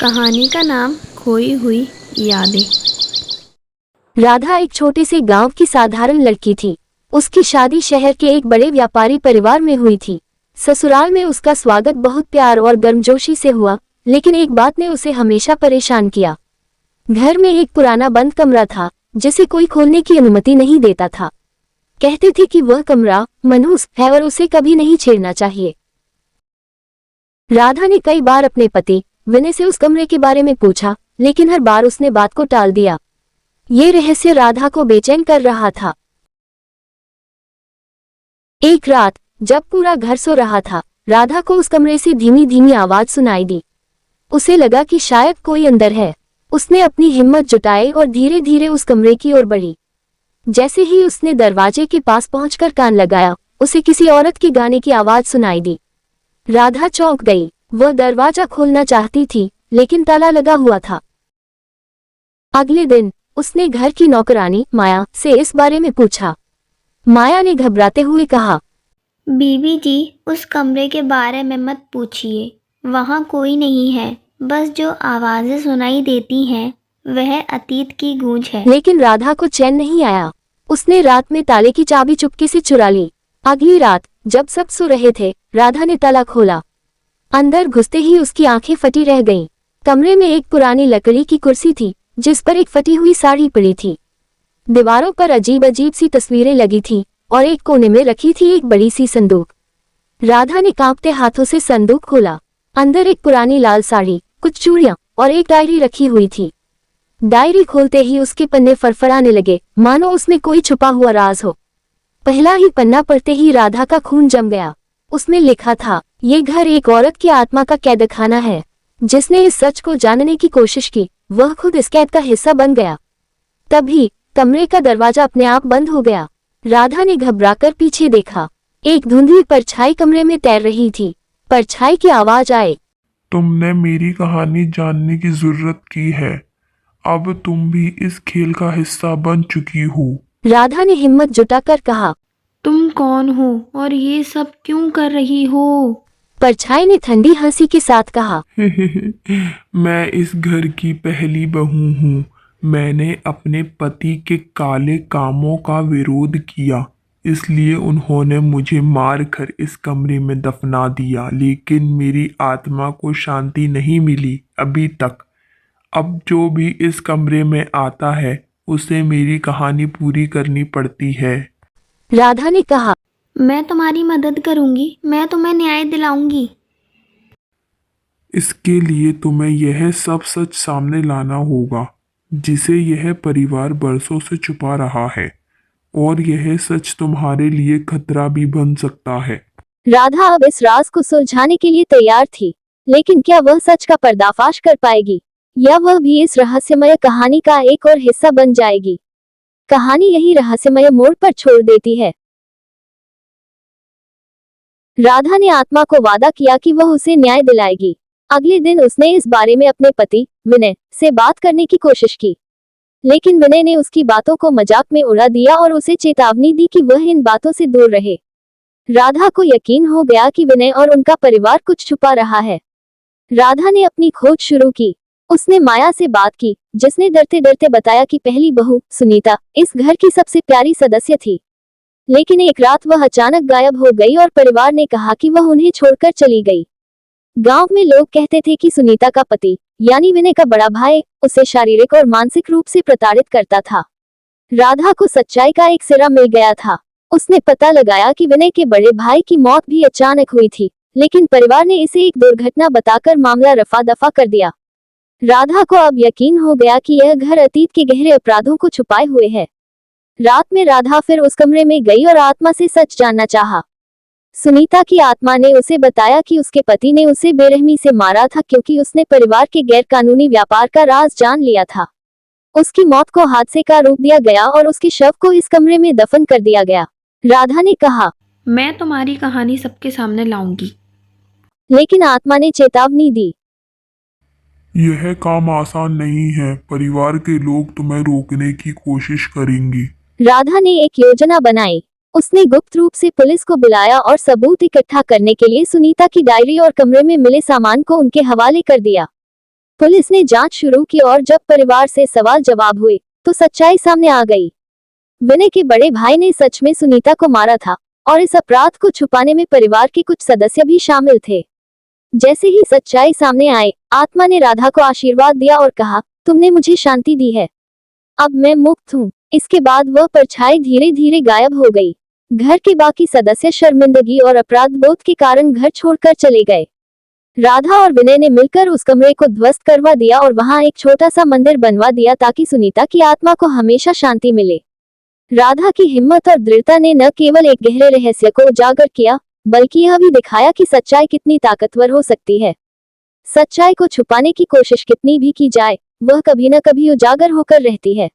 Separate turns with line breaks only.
कहानी का नाम खोई हुई यादें।
राधा एक छोटे से गांव की साधारण लड़की थी। उसकी शादी शहर के एक बड़े व्यापारी परिवार में हुई थी। ससुराल में उसका स्वागत बहुत प्यार और गर्मजोशी से हुआ, लेकिन एक बात ने उसे हमेशा परेशान किया। घर में एक पुराना बंद कमरा था, जिसे कोई खोलने की अनुमति नहीं देता था। कहते थे कि वह कमरा मनहूस है और उसे कभी नहीं छेड़ना चाहिए। राधा ने कई बार अपने पति विनय से उस कमरे के बारे में पूछा, लेकिन हर बार उसने बात को टाल दिया। ये रहस्य राधा को बेचैन कर रहा था। एक रात जब पूरा घर सो रहा था, राधा को उस कमरे से धीमी धीमी आवाज सुनाई दी। उसे लगा कि शायद कोई अंदर है। उसने अपनी हिम्मत जुटाई और धीरे धीरे उस कमरे की ओर बढ़ी। जैसे ही उसने दरवाजे के पास पहुंचकर कान लगाया, उसे किसी औरत की गाने की आवाज सुनाई दी। राधा चौंक गई। वह दरवाजा खोलना चाहती थी, लेकिन ताला लगा हुआ था। अगले दिन उसने घर की नौकरानी माया से इस बारे में पूछा। माया ने घबराते हुए कहा,
बीवी जी, उस कमरे के बारे में मत पूछिए। वहाँ कोई नहीं है, बस जो आवाज़ें सुनाई देती हैं वह अतीत की गूंज है।
लेकिन राधा को चैन नहीं आया। उसने रात में ताले की चाबी चुपके से चुरा ली। अगली रात जब सब सो रहे थे, राधा ने ताला खोला। अंदर घुसते ही उसकी आंखें फटी रह गईं। कमरे में एक पुरानी लकड़ी की कुर्सी थी, जिस पर एक फटी हुई साड़ी पड़ी थी। दीवारों पर अजीब अजीब सी तस्वीरें लगी थीं और एक कोने में रखी थी एक बड़ी सी संदूक। राधा ने कांपते हाथों से संदूक खोला। अंदर एक पुरानी लाल साड़ी, कुछ चूड़ियां और एक डायरी रखी हुई थी। डायरी खोलते ही उसके पन्ने फरफराने लगे, मानो उसमें कोई छुपा हुआ राज हो। पहला ही पन्ना पढ़ते ही राधा का खून जम गया। उसमें लिखा था, ये घर एक औरत की आत्मा का कैदखाना है। जिसने इस सच को जानने की कोशिश की, वह खुद इस कैद का हिस्सा बन गया। तभी कमरे का दरवाजा अपने आप बंद हो गया। राधा ने घबराकर पीछे देखा। एक धुंधली परछाई कमरे में तैर रही थी। परछाई की आवाज आए,
तुमने मेरी कहानी जानने की जरूरत की है। अब तुम भी इस खेल का हिस्सा बन चुकी हो।
राधा ने हिम्मत जुटाकर कहा।
तुम कौन हो और ये सब क्यों कर रही हो?
परछाई ने ठंडी हंसी के साथ कहा,
मैं इस घर की पहली बहू हूँ। मैंने अपने पति के काले कामों का विरोध किया, इसलिए उन्होंने मुझे मारकर इस कमरे में दफना दिया। लेकिन मेरी आत्मा को शांति नहीं मिली अभी तक। अब जो भी इस कमरे में आता है, उसे मेरी कहानी पूरी करनी पड़ती है।
राधा ने कहा,
मैं तुम्हारी मदद करूंगी, मैं तुम्हें न्याय दिलाऊंगी।
इसके लिए तुम्हें यह सब सच सामने लाना होगा, जिसे यह परिवार बरसों से छुपा रहा है, और यह सच तुम्हारे लिए खतरा भी बन सकता है।
राधा अब इस राज को सुलझाने के लिए तैयार थी, लेकिन क्या वह सच का पर्दाफाश कर पाएगी, या वह भी इस रहस्यमय कहानी का एक और हिस्सा बन जाएगी? कहानी यही रहस्यमय मोड़ पर छोड़ देती है। राधा ने आत्मा को वादा किया कि वह उसे न्याय दिलाएगी। अगले दिन उसने इस बारे में अपने पति विनय से बात करने की कोशिश की, लेकिन विनय ने उसकी बातों को मजाक में उड़ा दिया और उसे चेतावनी दी कि वह इन बातों से दूर रहे। राधा को यकीन हो गया कि विनय और उनका परिवार कुछ छुपा रहा है। राधा ने अपनी खोज शुरू की। उसने माया से बात की, जिसने डरते डरते बताया कि पहली बहू सुनीता इस घर की सबसे प्यारी सदस्य थी। लेकिन एक रात वह अचानक गायब हो गई और परिवार ने कहा कि वह उन्हें छोड़कर चली गई। गांव में लोग कहते थे कि सुनीता का पति यानी विनय का बड़ा भाई उसे शारीरिक और मानसिक रूप से प्रताड़ित करता था। राधा को सच्चाई का एक सिरा मिल गया था। उसने पता लगाया कि विनय के बड़े भाई की मौत भी अचानक हुई थी, लेकिन परिवार ने इसे एक दुर्घटना बताकर मामला रफा दफा कर दिया। राधा को अब यकीन हो गया कि यह घर अतीत के गहरे अपराधों को छुपाए हुए है। रात में राधा फिर उस कमरे में गई और आत्मा से सच जानना चाहा। सुनीता की आत्मा ने उसे बताया कि उसके पति ने उसे बेरहमी से मारा था, क्योंकि उसने परिवार के गैरकानूनी व्यापार का राज जान लिया था। उसकी मौत को हादसे का रूप दिया गया और उसके शव को इस कमरे में दफन कर दिया गया। राधा ने कहा,
मैं तुम्हारी कहानी सबके सामने लाऊंगी।
लेकिन आत्मा ने चेतावनी दी,
यह काम आसान नहीं है। परिवार के लोग तुम्हें रोकने की कोशिश करेंगे।
राधा ने एक योजना बनाई। उसने गुप्त रूप से पुलिस को बुलाया और सबूत इकट्ठा करने के लिए सुनीता की डायरी और कमरे में मिले सामान को उनके हवाले कर दिया। पुलिस ने जांच शुरू की और जब परिवार से सवाल जवाब हुए तो सच्चाई सामने आ गई। विनय के बड़े भाई ने सच में सुनीता को मारा था और इस अपराध को छुपाने में परिवार के कुछ सदस्य भी शामिल थे। जैसे ही सच्चाई सामने आए, आत्मा ने राधा को आशीर्वाद दिया और कहा, तुमने मुझे शांति दी है, अब मैं मुक्त हूँ। इसके बाद वह परछाई धीरे धीरे गायब हो गई। घर के बाकी सदस्य शर्मिंदगी और अपराध बोध के कारण घर छोड़कर चले गए। राधा और विनय ने मिलकर उस कमरे को ध्वस्त करवा दिया और वहां एक छोटा सा मंदिर बनवा दिया ताकि सुनीता की आत्मा को हमेशा शांति मिले। राधा की हिम्मत और दृढ़ता ने न केवल एक गहरे रहस्य को उजागर किया, बल्कि यह भी दिखाया कि सच्चाई कितनी ताकतवर हो सकती है। सच्चाई को छुपाने की कोशिश कितनी भी की जाए, वह कभी न कभी उजागर होकर रहती है।